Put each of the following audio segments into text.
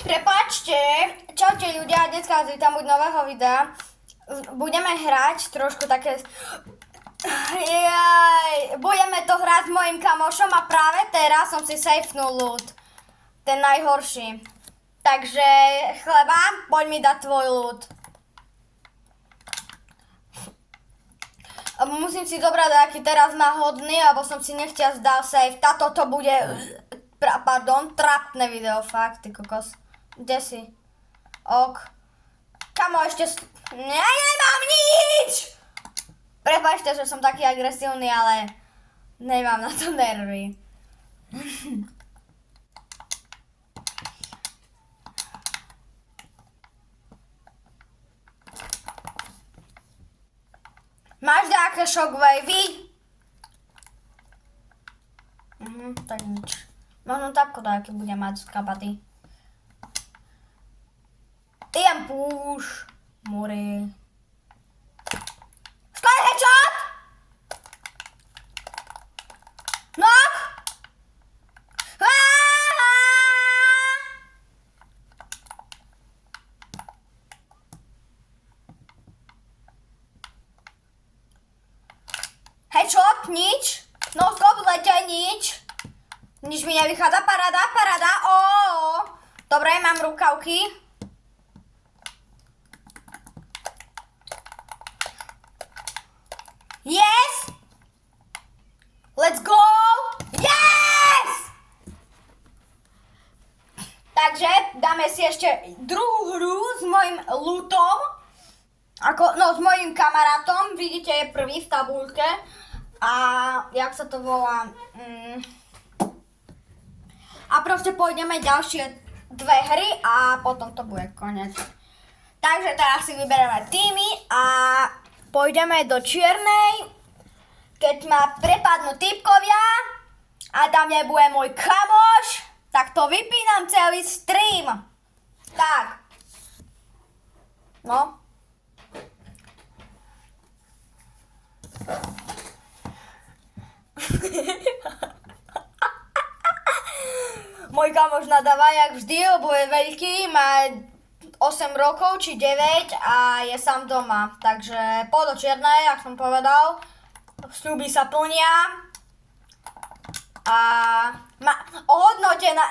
Prepáčte, čaute ľudia, dneska vás vítam u nového videa. Budeme hrať trošku také... Budeme to hrať s mojim kamošom a práve teraz som si safenul loot. Ten najhorší. Takže chleba, poď mi dať tvoj loot. Musím si zobrať aký teraz náhodný, lebo som si nechťa zdal safe. Táto to bude... trapné video, fakt, ty kokos. Kde si? Ok. Kamo, ešte... Ja nemám nič! Prepáčte, že som taký agresívny, ale nemám na to nervy. Máš nejaké shockwavy? Tak nič. Možno tapko nejaký bude mať z kapaty. Idem push. More. Skôr headshot! Knock! Headshot, nič. No scope, letaj, nič. Nič mi nevychádza, paráda, Dobre, mám rukavky. Yes! Let's go! Yes! Takže dáme si ešte druhú hru s mojim lootom. S mojim kamarátom. Vidíte, je prvý v tabuľke. A jak sa to volá... A proste pôjdeme ďalšie dve hry a potom to bude koniec. Takže teraz si vyberieme týmy a pôjdeme do čiernej, keď ma prepadnú typkovia a tam nebude môj kamoš, tak to vypínam celý stream. Tak. No. Môj kamoš nadáva jak vždy, lebo je veľký, má 8 rokov či 9 a je sám doma. Takže pôjdu čiernej, jak som povedal. Sľuby sa plnia. A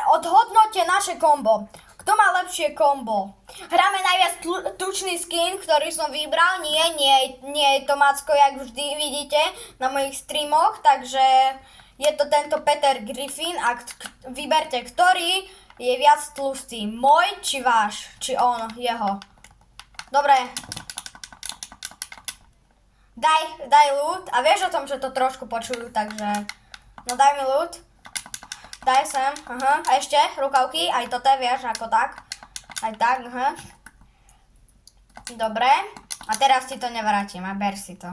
odhodnote naše kombo. Kto má lepšie kombo? Hráme najviac tučný skin, ktorý som vybral. Nie je to Macko, jak vždy vidíte na mojich streamoch. Takže je to tento Peter Griffin a vyberte, ktorý je viac tlustý. Môj, či váš, či on, jeho. Dobre. Daj loot. A vieš o tom, že to trošku počujú, takže... No daj mi loot. Daj sem, A ešte, rukavky, aj toto vieš, ako tak. Aj tak, Dobre. A teraz ti to nevrátim a ber si to.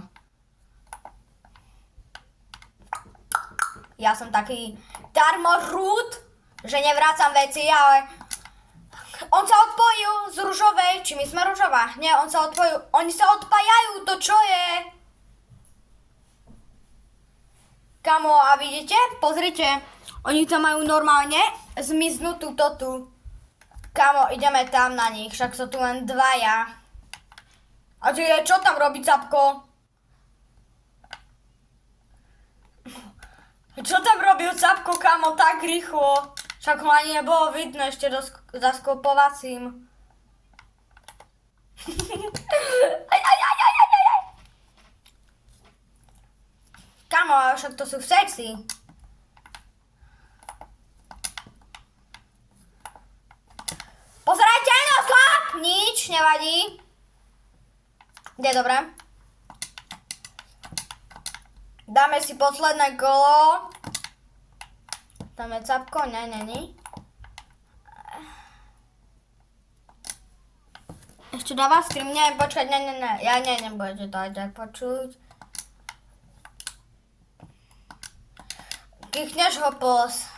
Ja som taký darmorút, že nevrácam veci, ale on sa odpojil z ružovej, či my sme ružová? Nie, on sa odpojil, oni sa odpájajú, to čo je? Kamo, a vidíte? Pozrite, oni tam majú normálne zmiznutú tu. Kamo, ideme tam na nich, však sú tu len dvaja. A čo tam robí Capko? Čo tam robil Capko, kamo, tak rýchlo? Však ho ani nebolo vidno ešte za skopovacím. Kamo, ale však to sú sexy. Pozerajte, no skop! Nič, nevadí. Ide dobre. Dáme si posledné kolo. Tam je Capko, nie. Ešte dáva stream, neviem počkať, nie. Ja nebudete to aj počuť. Kichneš ho pos.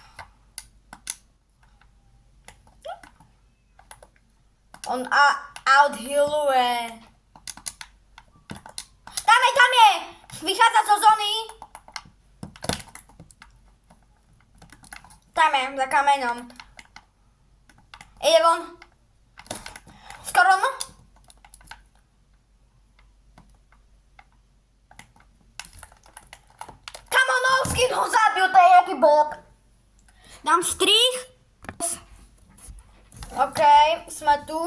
On outhealuje. Tam je! Vychádza zo zóny. Tam je, za kameňom. Ide von. Bob. Dám strich. OK, sme tu.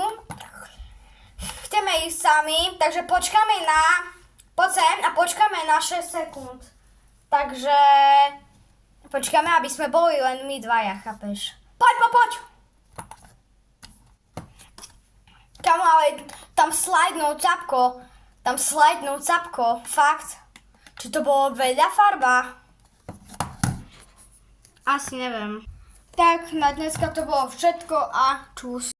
Chceme ísť sami, takže počkáme poď sem a počkáme na 6 sekúnd. Takže počkáme, aby sme boli len my dvaja, chápeš? Poď! Kamo, ale tam slajdnú capko, fakt. Či to bolo veľa farba? Asi neviem. Tak, na dneska to bolo všetko a čus.